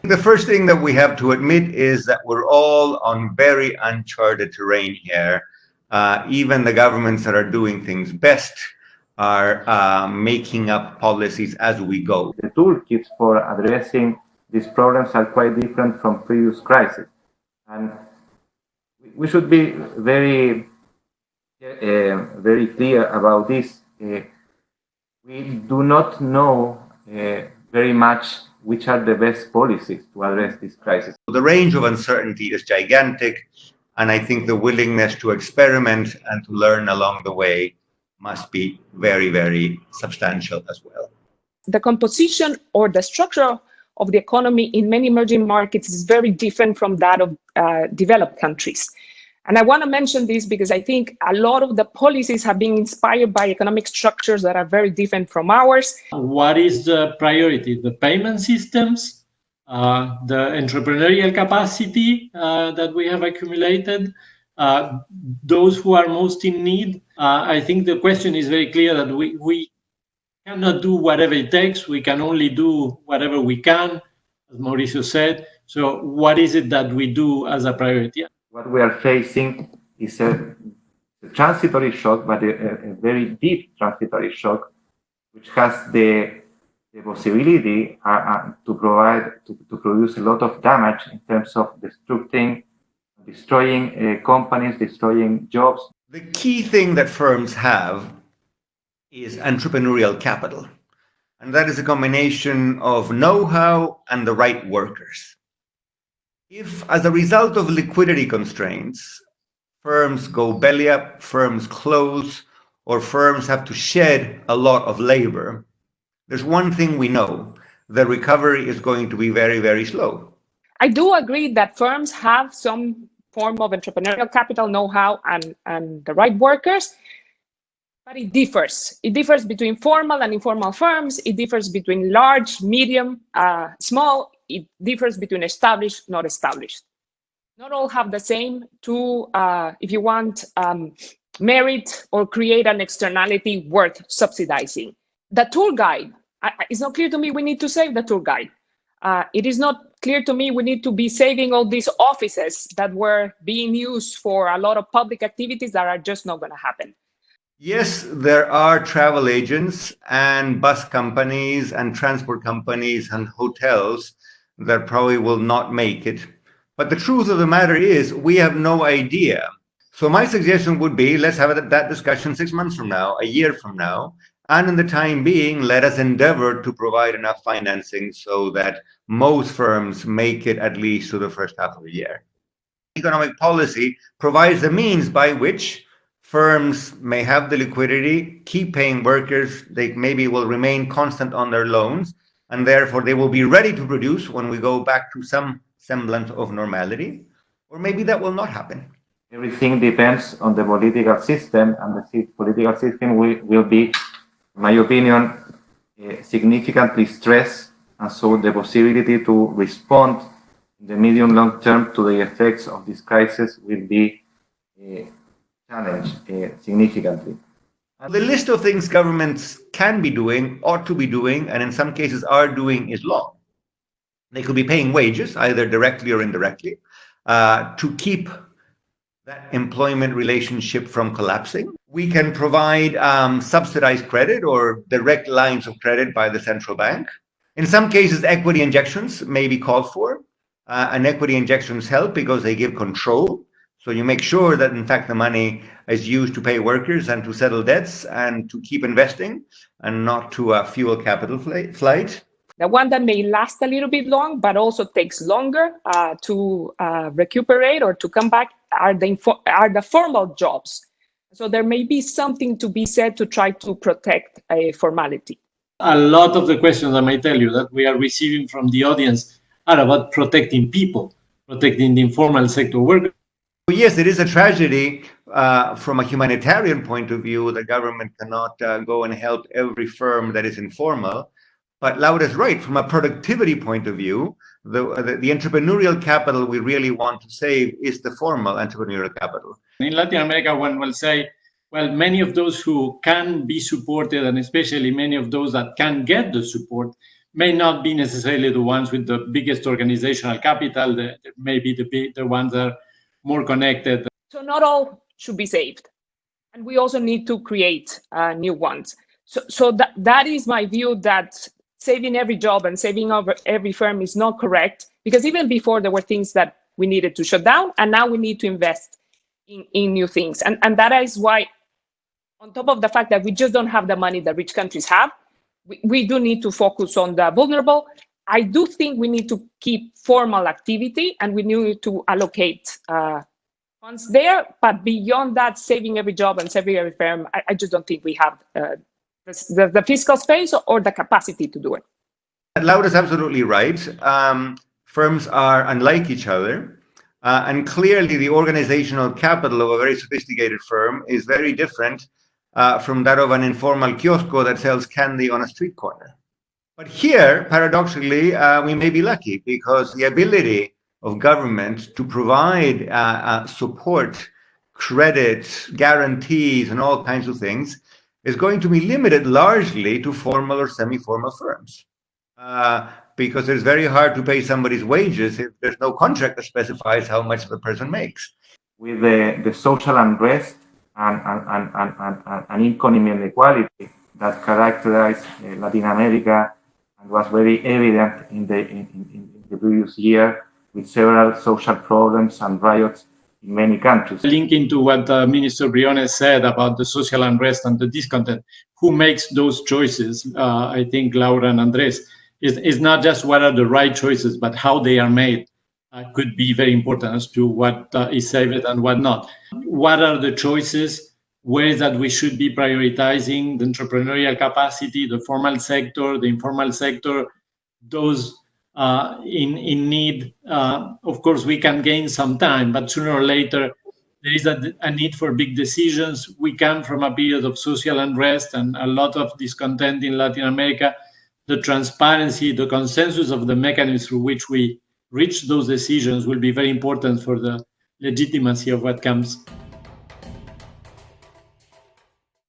The first thing that we have to admit is that we're all on very uncharted terrain here. Even the governments that are doing things best are making up policies as we go. The toolkits for addressing these problems are quite different from previous crises. And we should be very clear about this. We do not know very much which are the best policies to address this crisis. The range of uncertainty is gigantic, and I think the willingness to experiment and to learn along the way must be very, very substantial as well. The composition or the structure of the economy in many emerging markets is very different from that of developed countries. And I want to mention this because I think a lot of the policies have been inspired by economic structures that are very different from ours. What is the priority? The payment systems, the entrepreneurial capacity that we have accumulated, those who are most in need. I think the question is very clear that we cannot do whatever it takes. We can only do whatever we can, as Mauricio said. So what is it that we do as a priority? What we are facing is a transitory shock, but a very deep transitory shock, which has the possibility to produce a lot of damage in terms of destroying companies, destroying jobs. The key thing that firms have is entrepreneurial capital. And that is a combination of know-how and the right workers. If, as a result of liquidity constraints, firms go belly up, firms close, or firms have to shed a lot of labor, there's one thing we know: the recovery is going to be very, very slow. I do agree that firms have some form of entrepreneurial capital, know-how, and the right workers, but it differs. It differs between formal and informal firms. It differs between large, medium, small. It differs between established, not established. Not all have the same to, if you want, merit or create an externality worth subsidizing. The tour guide, it's not clear to me we need to save the tour guide. It is not clear to me we need to be saving all these offices that were being used for a lot of public activities that are just not going to happen. Yes, there are travel agents and bus companies and transport companies and hotels that probably will not make it. But the truth of the matter is we have no idea. So my suggestion would be, let's have that discussion 6 months from now, a year from now. And in the time being, let us endeavor to provide enough financing so that most firms make it at least to the first half of the year. Economic policy provides the means by which firms may have the liquidity, keep paying workers, they maybe will remain constant on their loans, and therefore they will be ready to produce when we go back to some semblance of normality, or maybe that will not happen. Everything depends on the political system, and the political system will be, in my opinion, significantly stressed, and so the possibility to respond in the medium long term to the effects of this crisis will be challenged significantly. The list of things governments can be doing, ought to be doing, and in some cases are doing is long. They could be paying wages, either directly or indirectly, to keep that employment relationship from collapsing. We can provide subsidized credit or direct lines of credit by the central bank. In some cases, equity injections may be called for, and equity injections help because they give control. So you make sure that, in fact, the money is used to pay workers and to settle debts and to keep investing and not to fuel capital flight. The one that may last a little bit long, but also takes longer to recuperate or to come back are the formal jobs. So there may be something to be said to try to protect a formality. A lot of the questions, I may tell you, that we are receiving from the audience are about protecting people, protecting the informal sector workers. Yes, it is a tragedy from a humanitarian point of view. The government cannot go and help every firm that is informal. But Laura is right. From a productivity point of view, the entrepreneurial capital we really want to save is the formal entrepreneurial capital. In Latin America, one will say, well, many of those who can be supported, and especially many of those that can get the support, may not be necessarily the ones with the biggest organizational capital, maybe the ones that are more connected. So not all should be saved. And we also need to create new ones. So that is my view, that saving every job and saving over every firm is not correct, because even before there were things that we needed to shut down, and now we need to invest in new things. And that is why, on top of the fact that we just don't have the money that rich countries have, we do need to focus on the vulnerable. I do think we need to keep formal activity, and we need to allocate funds there. But beyond that, saving every job and saving every firm, I just don't think we have the fiscal space or the capacity to do it. Laura's absolutely right. Firms are unlike each other. And clearly, the organizational capital of a very sophisticated firm is very different from that of an informal kiosco that sells candy on a street corner. But here, paradoxically, we may be lucky, because the ability of government to provide support, credit, guarantees, and all kinds of things is going to be limited largely to formal or semi-formal firms. Because it's very hard to pay somebody's wages if there's no contract that specifies how much the person makes. With the social unrest and economic inequality that characterized Latin America and was very evident in the previous year, with several social problems and riots in many countries. Linking to what Minister Briones said about the social unrest and the discontent, who makes those choices? I think Laura and Andres, is not just what are the right choices, but how they are made could be very important as to what is saved and what not. What are the choices? Ways that we should be prioritizing the entrepreneurial capacity, the formal sector, the informal sector, those in need. Of course, we can gain some time, but sooner or later, there is a need for big decisions. We come from a period of social unrest and a lot of discontent in Latin America. The transparency, the consensus of the mechanisms through which we reach those decisions will be very important for the legitimacy of what comes.